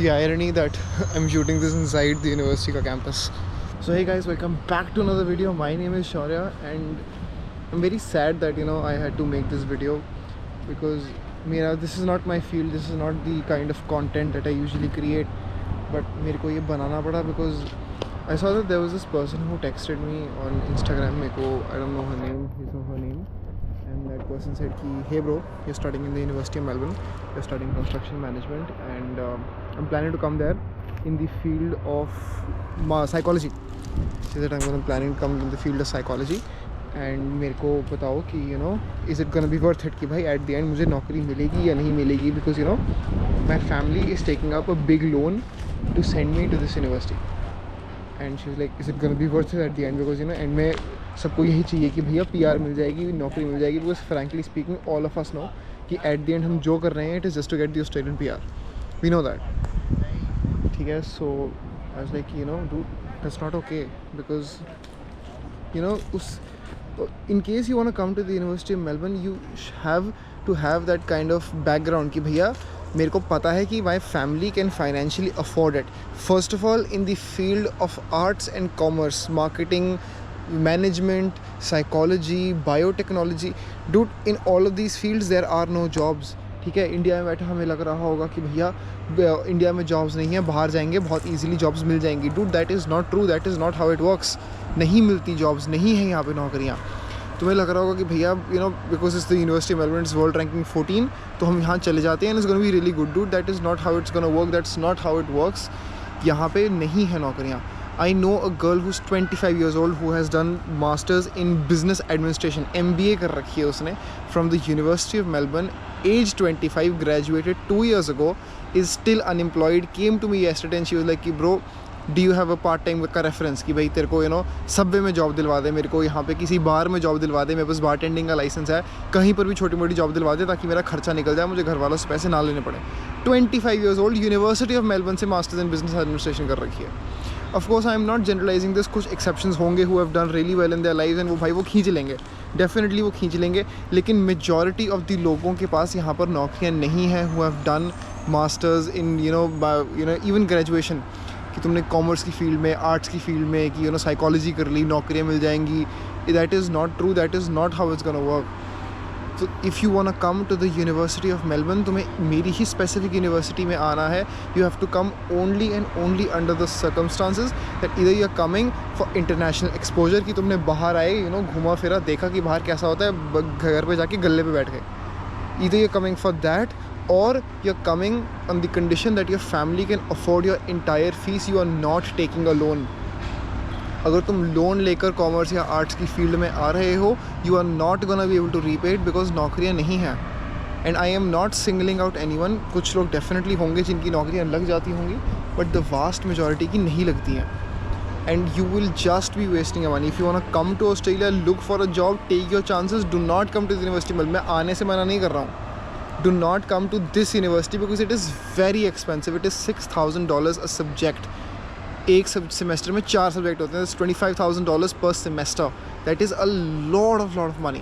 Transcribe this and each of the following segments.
the irony that I'm shooting this inside the university ka campus. So hey guys, welcome back to another video. My name is Shaurya and I'm very sad that I had to make this video because this is not my field, this is not the kind of content that I usually create, but मेरे को ये बनाना पड़ा because I saw that there was this person who texted me on Instagram. मेरे को I don't know her name, his or her name, and that person said कि hey bro, you're studying in the University of Melbourne, you're studying construction management and I'm planning to come there in the field of psychology. She said I'm planning to come in the field of psychology and मेरे को बताओ कि is it gonna be worth it कि भाई at the end मुझे नौकरी मिलेगी या नहीं मिलेगी, because my family is taking up a big loan to send me to this university. And she was like, is it gonna be worth it at the end, because and में सबको यही चाहिए कि भैया PR मिल जाएगी, नौकरी मिल जाएगी, because frankly speaking all of us know कि at the end हम जो कर रहे हैं it is just to get the Australian PR. We know that. ठीक है, so I was like, dude, that's not okay, because in case you want to come to the University of Melbourne, you have to have that kind of background कि भैया मेरे को पता है कि my family can financially afford it. First of all, in the field of arts and commerce, marketing, management, psychology, biotechnology, dude, in all of these fields there are no jobs. ठीक है, India में बैठे हमें लग रहा होगा कि भैया इंडिया में जॉब्स नहीं है, बाहर जाएंगे बहुत इजीली जॉब्स मिल जाएंगी. Dude, that is not true, that is not how it works. नहीं मिलती जॉब्स, नहीं है यहाँ पे नौकरियाँ. तुम्हें लग रहा होगा कि भैया because it's the university Melbourne, it's world ranking 14, तो हम यहाँ चले जाते हैं and it's gonna be really good. Dude, that is not how it's gonna work, that's not how it works. यहाँ पे नहीं है नौकरियाँ. I know a girl who's 25 years old who has done masters in business administration, MBA कर रखी है उसने, from the University of Melbourne, age 25, graduated 2 years ago, is still unemployed. Came to me yesterday and she was like कि bro, do you have a part time का reference कि भाई तेरे को सबवे में जॉब दिलवा दे, मेरे को यहाँ पे किसी बार में जॉब दिलवा दे, मेरे पास बार टेंडिंग का लाइसेंस है, कहीं पर भी छोटी मोटी जॉब दिलवा दे ताकि मेरा खर्चा निकल जाए, मुझे घर वालों से पैसे ना लेने पड़े. 25 years old, university of Melbourne से मास्टर्स इन बिजनेस एडमिनिस्ट्रेशन कर रखी है. Of course, I am not generalizing this. कुछ exceptions होंगे who have done really well in their lives and वो खींच लेंगे, definitely वो खींच लेंगे. लेकिन majority of the लोगों के पास यहाँ पर नौकरियाँ नहीं हैं who have done masters in even graduation, कि तुमने कॉमर्स की फील्ड में, आर्ट्स की फील्ड में, कि साइकोलॉजी कर ली, नौकरियाँ मिल जाएंगी. That is not true, that is not how it's gonna work. So if you want to come to the University of Melbourne, तुम्हें मेरी ही specific university में आना है. You have to come only and only under the circumstances that either you are coming for international exposure, कि तुमने बाहर आए, घूमा फिरा, देखा कि बाहर कैसा होता है, घर पे जाके गल्ले पे बैठ गए. Either you are coming for that or you are coming on the condition that your family can afford your entire fees. You are not taking a loan. अगर तुम लोन लेकर कॉमर्स या आर्ट्स की फील्ड में आ रहे हो, you are not gonna be able to repay it because नौकरियाँ नहीं हैं. And I am not singling out anyone. कुछ लोग डेफिनेटली होंगे जिनकी नौकरियाँ लग जाती होंगी, बट द वास्ट मेजॉरिटी की नहीं लगती हैं. And you will just be wasting your money. If you want to come to Australia, look for a job, take your chances. Do not come to the university. मैं आने से मना नहीं कर रहा हूँ. Do not come to this university because it is very expensive. It is $6,000 a subject. एक semester में 4 सब्जेक्ट होते हैं. $25,000 per semester. That is a lot of money.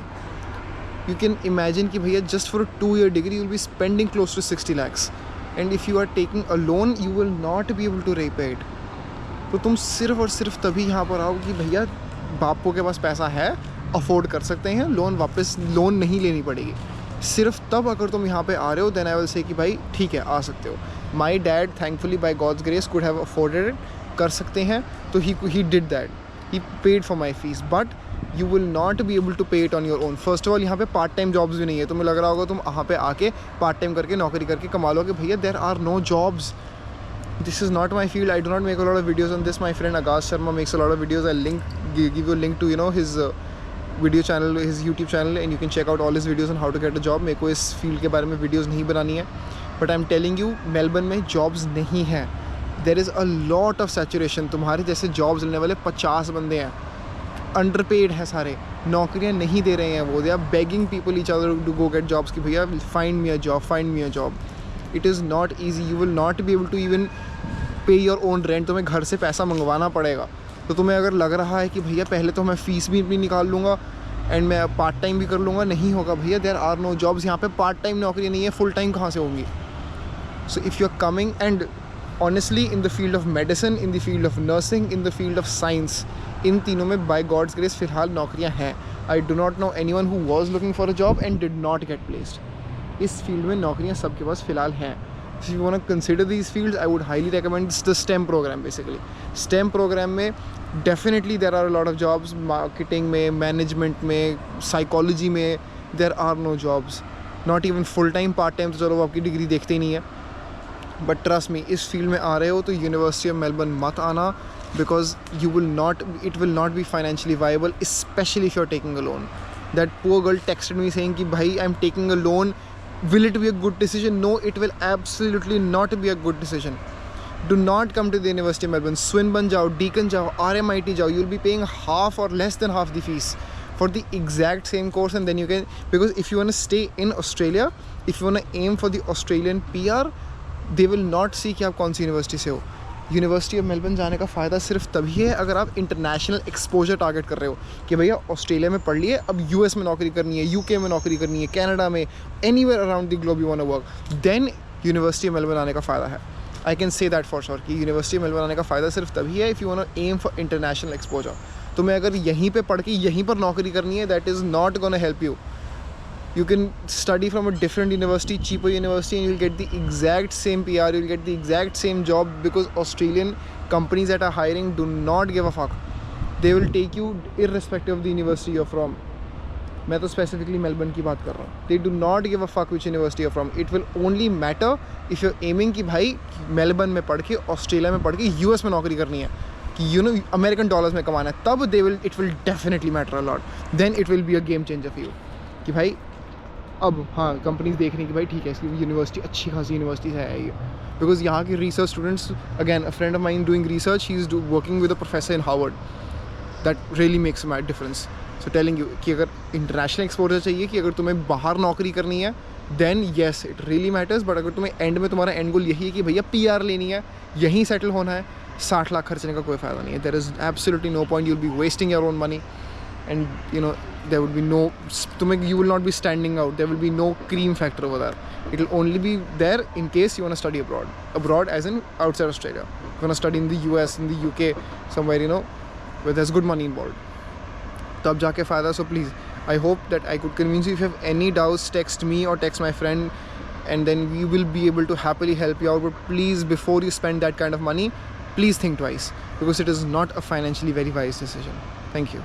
You can imagine कि भैया just for a 2-year degree you will be spending close to 60 lakhs. And if you are taking a loan you will not be able to repay it. तो तुम सिर्फ और सिर्फ तभी यहाँ पर आओ कि भैया बापों के पास पैसा है, अफोर्ड कर सकते हैं, लोन नहीं लेनी पड़ेगी. सिर्फ तब अगर तुम यहाँ पे आ रहे हो, देन आई विल से कि भाई ठीक है आ सकते हो. My dad thankfully by God's grace could have afforded it. कर सकते हैं, तो he did that. He paid for my fees, but you will not be able to pay it on your own. First of all यहाँ पे part time jobs भी नहीं है. तुम्हें लग रहा होगा तुम वहाँ पे आके पार्ट टाइम करके नौकरी करके कमा लोगे. भैया there are no jobs. This is not my field. I do not make a lot of videos on this. My friend Akash Sharma makes a lot of videos. I'll give you a link to his video channel, his YouTube channel, and you can check out all his videos on how to get a job. मेरे को इस field के बारे में videos नहीं बनानी है, but I am telling you Melbourne में जॉब्स नहीं हैं. There is a lot of saturation. तुम्हारे जैसे जॉब्स लेने वाले 50 बंदे हैं, अंडरपेड हैं सारे, नौकरियाँ नहीं दे रहे हैं वो. They are begging people each other to go get jobs कि भैया find me a job, find me a job. It is not easy. You will not be able to even pay your own rent. तुम्हें घर से पैसा मंगवाना पड़ेगा. तो तुम्हें अगर लग रहा है कि भैया पहले तो मैं फ़ीस भी निकाल लूँगा एंड मैं पार्ट टाइम भी कर लूँगा, नहीं होगा भैया. There are no jobs. यहाँ पे पार्ट टाइम नौकरी नहीं है, फुल टाइम कहाँ से होंगी. So if you are coming, and honestly in the field of medicine, in the field of nursing, in the field of science, इन तीनों में बाय गॉड्स ग्रेस फ़िलहाल नौकरियां हैं. I do not know anyone who was looking for a job and did not get placed. इस field में नौकरियां सबके पास फ़िलहाल हैं. If you want to consider these fields, I would highly recommend the STEM program. Basically, STEM program में definitely there are a lot of jobs. Marketing में, management में, psychology में there are no jobs. Not even full time, part time. तो चलो वो आपकी degree देखते ही नहीं है. But trust me, इस फील्ड में आ रहे हो तो University of Melbourne मत आना, because it will not be financially viable, especially if you're taking a loan. That poor girl texted me saying कि भाई I'm taking a loan. Will it be a good decision? No, it will absolutely not be a good decision. Do not come to the University of Melbourne. Swinburne जाओ, Deakin जाओ, RMIT जाओ. You'll be paying half or less than half the fees for the exact same course, and then you can, because if you want to stay in Australia, if you want to aim for the Australian PR, they will not see कि आप कौन सी university से हो. University of Melbourne जाने का फ़ायदा सिर्फ तभी है अगर आप इंटरनेशनल एक्सपोजर टारगेट कर रहे हो कि भैया ऑस्ट्रेलिया में पढ़ लिए, अब यूएस में नौकरी करनी है, यूके में नौकरी करनी है, कनाडा में, anywhere around the globe you want to work, then university of Melbourne आने का फ़ायदा है. I can say that for sure कि यूनिवर्सिटी ऑफ मेलबर्न आने का फ़ायदा सिर्फ तभी है if you want to aim for international exposure. तो मैं अगर यहीं पर पढ़ के यहीं पर नौकरी करनी है, that is not gonna help you. You can study from a different university, cheaper university, and you'll get the exact same PR, you'll get the exact same job, because Australian companies that are hiring do not give a fuck. They will take you irrespective of the university you're from. मैं तो specifically Melbourne की बात कर रहा हूँ. They do not give a fuck which university you're from. It will only matter if you're aiming कि भाई Melbourne में पढ़ के, ऑस्ट्रेलिया में पढ़ के US में नौकरी करनी है, कि American dollars में कमाना है, तब it will definitely matter a lot. Then it will be a game changer for you. कि भाई अब हाँ कंपनीज देख रही कि भाई ठीक है इसकी यूनिवर्सिटी अच्छी खासी यूनिवर्सिटी है ये, बिकॉज यहाँ के research students, again a friend of mine doing research, he is working with a professor in Harvard. That really makes my difference. So telling you कि अगर इंटरनेशनल एक्सपोजर चाहिए, कि अगर तुम्हें बाहर नौकरी करनी है, then yes it really matters. But अगर तुम्हें एंड में तुम्हारा एंड गोल यही है कि भैया PR लेनी है, यहीं सेटल होना है, 60 लाख खर्चने का कोई फ़ायदा नहीं है. There is absolutely no point. You will be wasting your own money, and there would be no, you will not be standing out. There will be no cream factor over there. It will only be there in case you want to study abroad as in outside Australia. You want to study in the US, in the UK, somewhere where there's good money involved. तब जाके फ़ायदा. So please, I hope that I could convince you. If you have any doubts, text me or text my friend, and then we will be able to happily help you out. But please, before you spend that kind of money, please think twice, because it is not a financially very wise decision. Thank you.